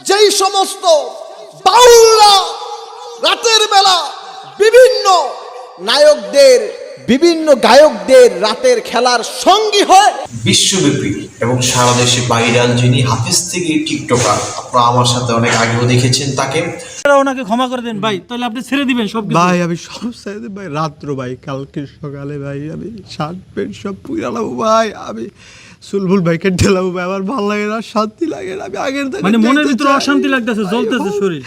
যেই সমস্ত বাউলরা রাতের বেলা বিভিন্ন নায়কদের বিভিন্ন গায়কদের রাতের খেলার সঙ্গী হয়, বিশ্বব্যাপী এবং সারা দেশে ভাইরাল যিনি হাফেজ থেকে টিকটকার, আপনারা আমার সাথে অনেক আগেও দেখেছেন তাকে। ওনাকে ক্ষমা করে দেন ভাই, তাহলে আপনি ছেড়ে দিবেন সব ভাই। আমি সব চাইতে ভাই, রাত্র ভাই, কালকে সকালে ভাই আমি শার্ট প্যান্ট সব পুরালাম ভাই, আমি সুলবুল ভাইকে ঢেলাবো ভাই, আমার ভালো লাগে না, শান্তি লাগে না। আমি আগের থেকে মানে মনের ভিতরে অশান্তি লাগতেছে, জ্বলতেছে শরীর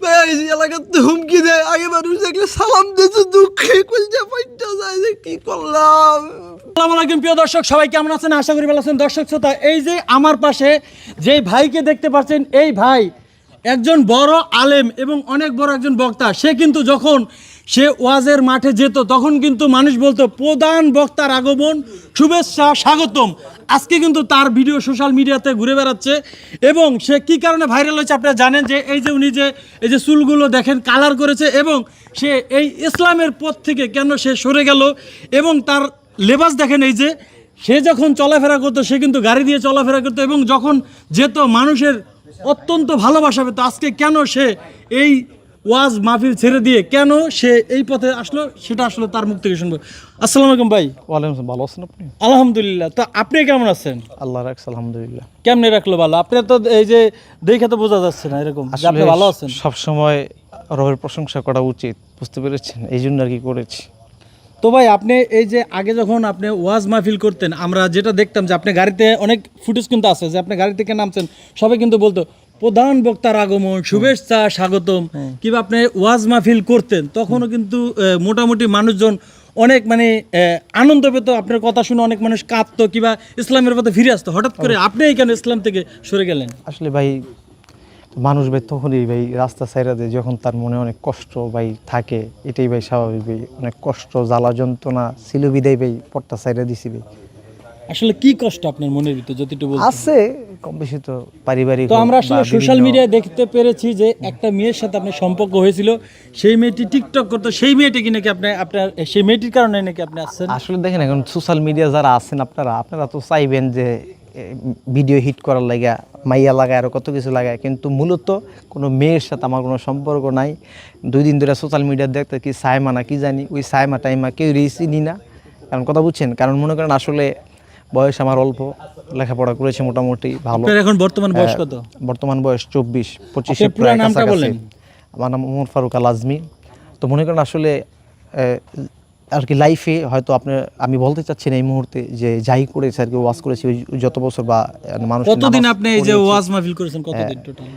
ভাই। এই যে এলাকাতে হুমকি দেয়, আগে মানুষ দেখলে সালাম দিতে দুঃখে কলজা ফাইটা যায় যে কি করলাম। আসসালামু আলাইকুম প্রিয় দর্শক, সবাই কেমন আছেন? আশা করি ভালো আছেন। দর্শক শ্রোতা, এই যে আমার পাশে যেই ভাইকে দেখতে পাচ্ছেন, এই ভাই একজন বড় আলেম এবং অনেক বড় একজন বক্তা। সে কিন্তু যখন সে ওয়াজের মাঠে যেত তখন কিন্তু মানুষ বলতো প্রধান বক্তার আগমন, শুভেচ্ছা, স্বাগতম। আজকে কিন্তু তার ভিডিও সোশ্যাল মিডিয়াতে ঘুরে বেড়াচ্ছে এবং সে কি কারণে ভাইরাল হয়েছে আপনারা জানেন, যে এই যে উনি যে এই যে চুলগুলো দেখেন কালার করেছে এবং সে এই ইসলামের পথ থেকে কেন সে সরে গেল এবং তার লেবাস দেখেন, এই যে সে যখন চলাফেরা করতো সে কিন্তু গাড়ি দিয়ে চলাফেরা করতো এবং যখন যেত মানুষের অত্যন্ত ভালোবাসা পেত। আজকে কেন সে এই ওয়াজ মাহফিল ছেড়ে দিয়ে কেন সে এই পথে আসলো, সেটা আসলে তার মুখ থেকে শুনবো। আসসালামু আলাইকুম ভাই। ওয়ালাইকুম আসসালাম। ভালো আছেন আপনি? আলহামদুলিল্লাহ। তো আপনি কেমন আছেন? আল্লাহ রাখছে আলহামদুলিল্লাহ। কেমনে রাখলো ভালো? আপনি তো এই যে দেখে তো বোঝা যাচ্ছে না এরকম যে আপনি ভালো আছেন। সব সময় রবের প্রশংসা করা উচিত, বুঝতে পেরেছেন, এই জন্য আর কি করেছি। তো ভাই আপনি এই যে আগে যখন আপনি ওয়াজ মাহফিল করতেন, আমরা যেটা দেখতাম যে আপনি গাড়িতে অনেক ফুটেজ কিন্তু আছে যে আপনি গাড়ি থেকে নামছেন, সবাই কিন্তু বলতো প্রধান বক্তার আগমন, শুভেচ্ছা, স্বাগতম। কিংবা আপনি ওয়াজ মাহফিল করতেন তখনও কিন্তু মোটামুটি মানুষজন অনেক মানে আনন্দ পেত, আপনার কথা শুনে অনেক মানুষ কাঁদতো কিংবা ইসলামের পথে ফিরে আসতো। হঠাৎ করে আপনি কেন ইসলাম থেকে সরে গেলেন? আসলে ভাই মানুষ ভাই তখনই ভাই রাস্তা সাইরা দেয় যখন তার মনে অনেক কষ্ট ভাই থাকে, এটাই ভাই স্বাভাবিক ভাই। অনেক কষ্ট জ্বালা যন্ত্রণা ছিল বিদায় ভাই পট্টা সাইরা দিছি ভাই। আসলে কি কষ্ট আপনার মনের ভিতরে যদি একটু বলতেন? আছে কম বেশি তো পারিবারিক। তো আমরা আসলে সোশ্যাল মিডিয়ায় দেখতে পেরেছি যে একটা মেয়ের সাথে আপনার সম্পর্ক হয়েছিল, সেই মেয়েটি টিকটক করতো, সেই মেয়েটি কি নাকি আপনার সেই মেয়েটির কারণে নাকি আপনি আসছেন? আসলে দেখেন এখন সোশ্যাল মিডিয়া যারা আছেন আপনারা তো চাইবেন যে ভিডিও হিট করার লাগা মাইয়া লাগায় আরও কত কিছু লাগায়, কিন্তু মূলত কোনো মেয়ের সাথে আমার কোনো সম্পর্ক নাই। 2 দিন ধরে সোশ্যাল মিডিয়া দেখতে কি সাইমা না কি জানি, ওই সাইমা টাইমা কেউ চিনি না। কারণ কথা বুঝছেন, কারণ মনে করেন আসলে বয়স আমার অল্প, লেখাপড়া করেছি মোটামুটি ভালো। আপনার এখন বর্তমান বয়স কত? বর্তমান বয়স 24-25 আপনার পুরো নামটা বলেন। আমার নাম ওমর ফারুক আল আজমি। তো মনে করেন আসলে আর কি লাইফে হয়তো আমি বলতে চাচ্ছি না এই মুহূর্তে যে যাই করেছি আর কি, ওয়াজ করেছি যত বছর বা মানুষ। কতদিন আপনি এই যে ওয়াজ মাহফিল করেছেন, কতদিন টোটাল?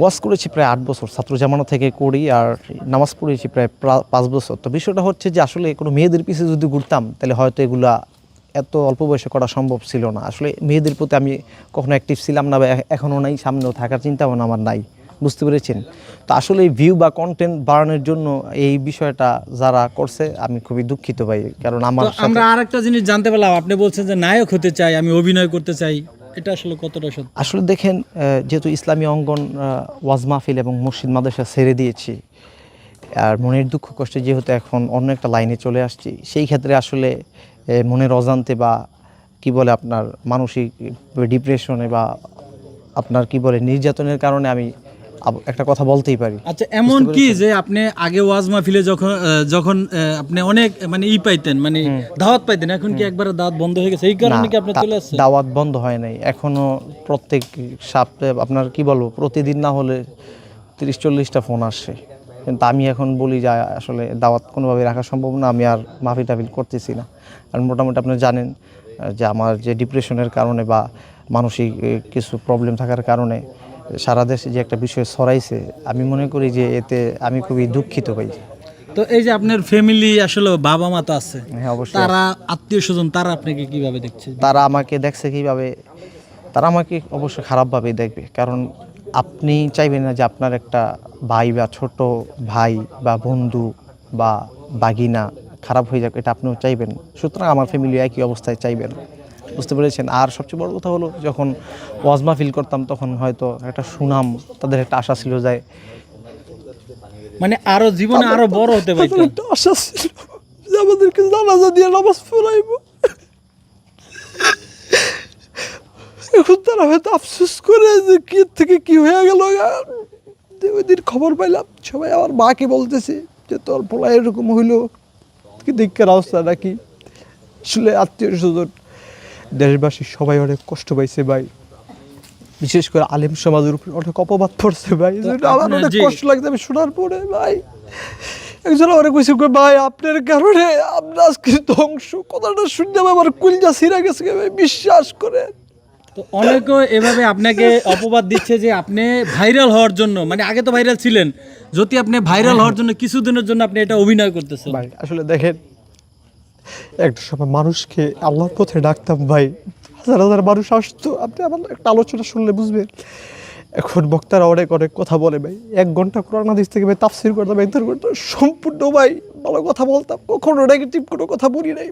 ওয়াজ করেছি প্রায় 8 বছর, ছাত্র জামানা থেকে করি, আর নামাজ পড়েছি প্রায় 5 বছর। তো বিষয়টা হচ্ছে যে আসলে কোনো মেয়েদের পিছিয়ে যদি ঘুরতাম তাহলে হয়তো এগুলা এত অল্প বয়সে করা সম্ভব ছিল না। আসলে মেয়েদের প্রতি আমি কখনো অ্যাক্টিভ ছিলাম না, বা এখনও নাই, সামনেও থাকার চিন্তা ভাবনা আমার নাই, বুঝতে পেরেছেন। তো আসলে এই ভিউ বা কন্টেন্ট বাড়ানোর জন্য এই বিষয়টা যারা করছে আমি খুবই দুঃখিত ভাই। কারণ আমরা আরেকটা জিনিস জানতে পারলাম, আপনি বলছেন যে নায়ক হতে চাই, আমি অভিনয় করতে চাই, এটা আসলে কতটা সত্যি? আসলে দেখেন, যেহেতু ইসলামী অঙ্গন ওয়াজ মাহফিল এবং মসজিদ মাদ্রাসা ছেড়ে দিয়েছি, আর মনের দুঃখ কষ্টে যেহেতু এখন অন্য একটা লাইনে চলে আসছি, সেই ক্ষেত্রে আসলে মনের অজান্তে বা কি বলে আপনার মানসিক ডিপ্রেশনে বা আপনার কি বলে নির্যাতনের কারণে আমি একটা কথা বলতেই পারি। আচ্ছা, এমন কি যে আপনি আগে ওয়াজ মাহফিলে যখন আপনি অনেক মানে পাইতেন, মানে দাওয়াত পাইতেন, এখন কি একবার দাওয়াত বন্ধ হয়ে গেছে, এই কারণে কি আপনি চলে আসছেন? দাওয়াত বন্ধ হয় নাই, এখনো প্রত্যেক সপ্তাহে আপনার কি বলবো প্রতিদিন না হলে 30-40টা ফোন আসে, কিন্তু আমি এখন বলি যে আসলে দাওয়াত কোনোভাবে রাখা সম্ভব না, আমি আর মাহফিল টাফিল করতেছি না। আর মোটামুটি আপনি জানেন যে আমার যে ডিপ্রেশনের কারণে বা মানসিক কিছু প্রবলেম থাকার কারণে সারা দেশে যে একটা বিষয় ছড়াইছে, আমি মনে করি যে এতে আমি খুবই দুঃখিত ভাই। তো এই যে আপনার ফ্যামিলি আসলে বাবা মা তো আছে, হ্যাঁ অবশ্যই, তারা আত্মীয় স্বজন তারা আপনাকে কিভাবে দেখছে? তারা আমাকে দেখছে কিভাবে? তারা আমাকে অবশ্যই খারাপভাবেই দেখবে, কারণ আপনি চাইবেন না যে আপনার একটা ভাই বা ছোট ভাই বা বন্ধু বা বাগিনা খারাপ হয়ে যাক, এটা আপনিও চাইবেন। সুতরাং আমার ফ্যামিলি একই অবস্থায় চাইবেন, বুঝতে পেরেছেন। আর সবচেয়ে বড় কথা হলো, যখন ওয়াজ মাহফিল করতাম তখন হয়তো একটা সুনাম, তাদের একটা আশা ছিল যায়, মানে আরো জীবনে আরো বড় হতে পারতেন। একটা আশা ছিল যে আমাদেরকে জানাজা দিয়ে নামাজ পড়াইব, এখন তারা হয়তো আফসোস করে যে কি থেকে কি হয়ে গেল। ওই দিন খবর পাইলাম সবাই আমার মাকে বলতেছে যে তোর পোলা এরকম হইলো, কি দিকের অবস্থা নাকি। আসলে আত্মীয় স্বজন দেশবাসী সবাই অনেক কষ্ট পাইছে ভাই, বিশেষ করে আলেম সমাজের উপর অনেক অপবাদ পড়ছে ভাই। আমার অনেক কষ্ট লাগছে আমি শোনার পরে ভাই। একজন অনেক কইছে ভাই আপনার কারণে আমরা আজকে ধ্বংস, কথাটা শুনতে আমার কুলজা ছিঁড়া গেছে ভাই, বিশ্বাস করে। তো অনেকে এভাবে আপনাকে অপবাদ দিচ্ছে যে আপনি ভাইরাল হওয়ার জন্য, মানে আগে তো ভাইরাল ছিলেন, যদি আপনি ভাইরাল হওয়ার জন্য কিছুদিনের জন্য আপনি এটা অভিনয় করতেছেন। ভাই আসলে দেখেন, একটা সময় মানুষকে আল্লাহর পথে ডাকতাম ভাই, হাজার হাজার মানুষ আসতো, আপনি আমার একটা আলোচনা শুনলে বুঝবেন। এখন বক্তারা অনেক অনেক কথা বলে ভাই, 1 ঘন্টা কোরআন হাদিস থেকে ভাই তাফসীর করতাম, 1-1.5 ঘন্টা সম্পূর্ণ ভাই ভালো কথা বলতাম, কখনো নেগেটিভ কোনো কথা বলি নাই।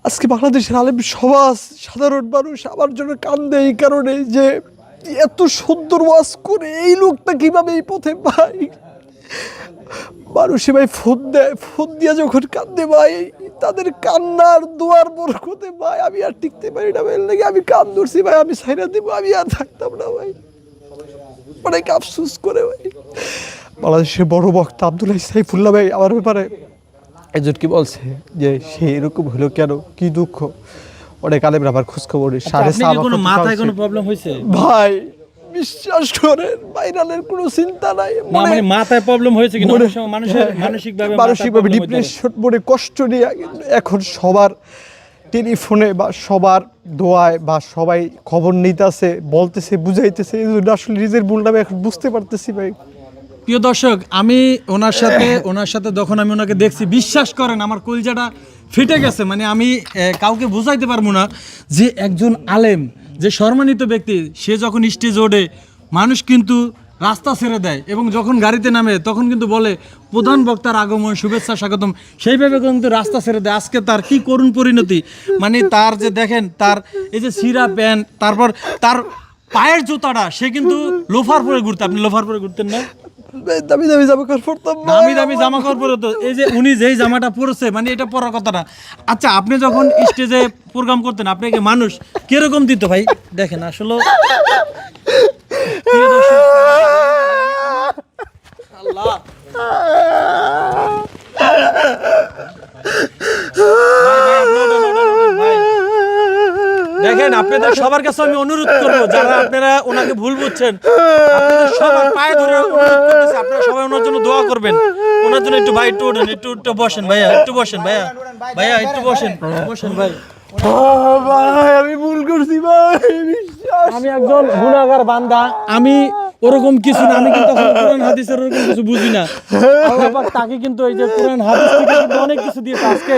আজকে বাংলাদেশের আলেম সমাজ, সাধারণ মানুষ আমার জন্য কান্দে এই কারণে যে এত সুন্দর ওয়াজ করে এই লোকটা কিভাবে এই পথে ভাই। মানুষে ভাই ফোন দেয়, ফোন দিয়ে যখন কান্দে ভাই, তাদের কান্নার দোয়ার বরকতে ভাই আমি আর টিকতে পারি না ভাই, লাগে আমি কান ধরছি ভাই, আমি ছাইরা দিব, আমি আর থাকতাম না ভাই। অনেক আফসোস করে ভাই। বাংলাদেশের বড় বক্তা আব্দুল্লাহ সাইফুল্লাহ ভাই আমার ব্যাপারে একজন কি বলছে যে সে এরকম হলো কেন, কি দুঃখ। অনেক আলেমরা আমার খোঁজখবর কোনো মাথায় কোনো প্রবলেম হয়েছে ভাই, বিশ্বাস করেন ভাইরালের কোনো চিন্তা নাই, মানে মাথায় প্রবলেম হয়েছে কিনা মানুষের মানসিকভাবে ডিপ্রেশন মনে কষ্ট নিয়ে। এখন সবার টেলিফোনে বা সবার দোয়ায় বা সবাই খবর নিতেছে, বলতেছে, বুঝাইতেছে, এই জন্য আসলে নিজের ভুলটা আমি এখন বুঝতে পারতেছি ভাই। প্রিয় দর্শক, আমি ওনার সাথে যখন আমি ওনাকে দেখছি, বিশ্বাস করেন আমার কলিজাটা ফেটে গেছে। মানে আমি কাউকে বোঝাইতে পারবো না যে একজন আলেম, যে সম্মানিত ব্যক্তি, সে যখন স্টেজ ওঠে মানুষ কিন্তু রাস্তা ছেড়ে দেয়, এবং যখন গাড়িতে নামে তখন কিন্তু বলে প্রধান বক্তার আগমন, শুভেচ্ছা, স্বাগতম, সেইভাবে কিন্তু রাস্তা ছেড়ে দেয়। আজকে তার কি করুণ পরিণতি, মানে তার যে দেখেন তার এই যে সিরা প্যান্ট, তারপর তার পায়ের জুতাটা, সে কিন্তু লোফার পরে ঘুরতে। আপনি লোফার পরে ঘুরতেন না? দামি দামি জামা কাপড় পরতাম, দামি দামি জামা কাপড় পরে। তো এই যে উনি যেই জামাটা পরেছে, মানে এটা পরার কথা না। আচ্ছা, আপনি যখন স্টেজে প্রোগ্রাম করতেন আপনাকে মানুষ কিরকম দিত ভাই? দেখেন আসলে আল্লাহ দেখেন, আপনাদের সবার কাছে আমি অনুরোধ করবো, যারা আপনারা ওনাকে ভুল বুঝছেন, আপনাদের সবার পায়ে ধরে অনুরোধ করতেছি, আপনারা সবাই ওনার জন্য দোয়া করবেন। ওনার জন্য একটু ভাই, একটু ওঠেন, একটু বসেন ভাইয়া, একটু বসেন ভাইয়া, ভাইয়া একটু বসেন ভাই। ভাই আমি ভুল করছি ভাই, আমি একজন গুনাহগার বান্দা, আমি ওরকম কিছু না, আমি কিন্তু কোরআন হাদিসের ওরকম কিছু বুঝি না। আল্লাহ পাক তাকে কিন্তু এই যে কোরআন হাদিস থেকে কিন্তু অনেক কিছু দিয়েছে। আজকে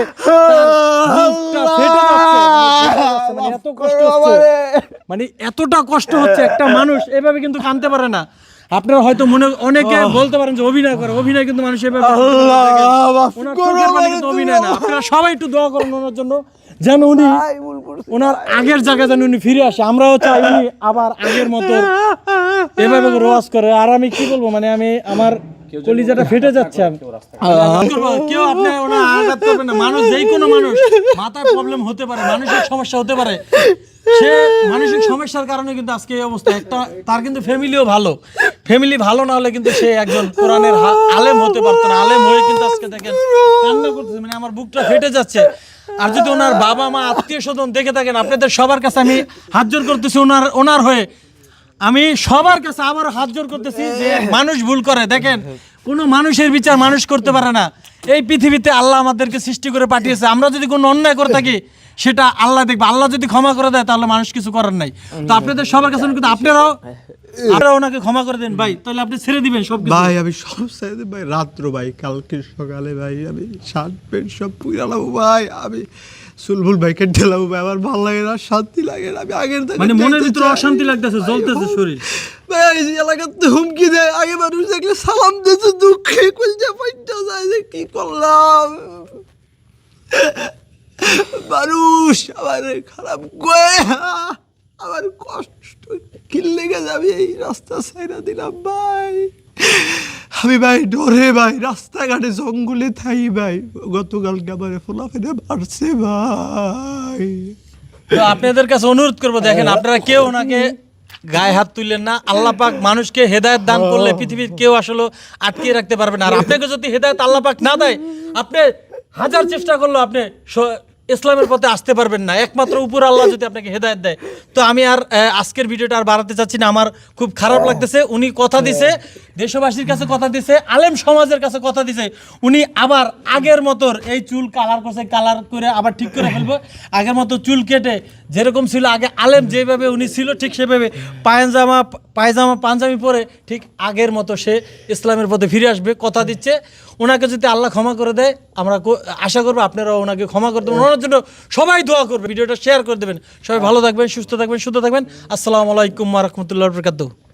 বুকটা ফেটে যাচ্ছে, মানে এত কষ্ট হচ্ছে, মানে এতটা কষ্ট হচ্ছে। একটা মানুষ এভাবে কিন্তু কাঁদতে পারে না। আপনারা হয়তো মনে অনেকে বলতে পারেন যে অভিনয় করে, অভিনয় কিন্তু মানুষ এভাবে অভিনয় না। আপনারা সবাই একটু দোয়া করেন ওনার জন্য, যেন উনি ওনার আগের জায়গায় যেন উনি ফিরে আসে। আমরাও চাই উনি আবার আগের মতো এভাবে রোয়াজ করে। আর আমি কি বলবো, মানে আমি আমার কলিজাটা ফেটে যাচ্ছে। কেউ আপনি ওনার আঘাত করবেন না। মানুষ, যেই কোনো মানুষ, মাথার প্রবলেম হতে পারে, মানসিক সমস্যা হতে পারে, সে মানসিক সমস্যার কারণে কিন্তু আজকে এই অবস্থা। একটা তার কিন্তু ফ্যামিলিও ভালো, ফ্যামিলি ভালো না হলে কিন্তু সে একজন কোরআনের আলেম হতে পারতো না। আলেম হয়ে কিন্তু আজকে দেখেন কান্না করতেছে, মানে আমার বুকটা ফেটে যাচ্ছে। আর যদি ওনার বাবা মা, আত্মীয় স্বজন দেখে থাকেন, আপনাদের সবার কাছে আমি হাত জোর করতেছি, ওনার হয়ে আমি সবার কাছে আবারও হাত জোর করতেছি যে মানুষ ভুল করে। দেখেন, কোনো মানুষের বিচার মানুষ করতে পারে না। এই পৃথিবীতে আল্লাহ আমাদেরকে সৃষ্টি করে পাঠিয়েছে। আমরা যদি কোনো অন্যায় করে থাকি সেটা আল্লাহ দেখবে। আল্লাহ যদি ক্ষমা করে দেয় তাহলে মানুষ কিছু করার নাই। তো আপনাদের সবার কাছে কিন্তু আপনারাও ওনাকে ক্ষমা করে দেন ভাই, তাহলে আপনি ছেড়ে দিবেন সব কিছু। ভাই আমি সব চাইতে ভাই, রাত্র ভাই, কালকে সকালে ভাই আমি শার্ট প্যান্ট সব পুরালাম ভাই, আমি সুলবুল ভাইকে ঢেলাবো ভাই, আমার ভালো লাগে না, শান্তি লাগে না। আমি আগের থেকে মানে মনের ভিতরে অশান্তি লাগতেছে, জ্বলতেছে শরীর ভাই। এই যে এলাকাতে হুমকি দেয়, আগে মানুষ দেখলে সালাম দিয়েছে, দুঃখে কলজা ফাইটা যায় যে কি করলাম। মানুষ আমার খারাপ কয়ে, আমার কষ্ট কি লেগে যাবে, এই রাস্তা ছাইরা দিলাম ভাই। আমি ভাই ডরে ভাই, রাস্তাঘাটে জঙ্গলে থাই ভাই। গতকালকে আমার ফোলা ফেলে মারছে ভাই। তো আপনাদের কাছে অনুরোধ করবো, দেখেন আপনারা কেউ ওনাকে গায়ে হাত তুললেন না। আল্লাহ পাক মানুষকে হেদায়েত দান করলে পৃথিবীর কেউ আসলে আটকে রাখতে পারবে না। আর আপনাকে যদি হেদায়েত আল্লাহ পাক না দেয়, আপনি হাজার চেষ্টা করলেও আপনি ইসলামের পথে আসতে পারবেন না, একমাত্র উপর আল্লাহ যদি আপনাকে হেদায়েত দেয়। তো আমি আর আজকের ভিডিওটা আর বাড়াতে চাচ্ছি না, আমার খুব খারাপ লাগতেছে। উনি কথা দিছে, দেশবাসীর কাছে কথা দিছে, আলেম সমাজের কাছে কথা দিছে, উনি আবার আগের মতো এই চুল কালার করছে, কালার করে আবার ঠিক করে ফেলবো। আগের মতো চুল কেটে যেরকম ছিল আগে, আলেম যেভাবে উনি ছিল ঠিক সেভাবে পায়জামা পাঞ্জাবি পরে ঠিক আগের মতো সে ইসলামের পথে ফিরে আসবে, কথা দিচ্ছে। ওনাকে যদি আল্লাহ ক্ষমা করে দেয়, আমরা আশা করবো আপনারাও ওনাকে ক্ষমা করে দেবেন। ওনার জন্য সবাই দোয়া করবে, ভিডিওটা শেয়ার করে দেবেন। সবাই ভালো থাকবেন, সুস্থ থাকবেন, সুস্থ থাকবেন। আসসালামু আলাইকুম ওয়া রাহমাতুল্লাহি ওয়া বারাকাতুহু।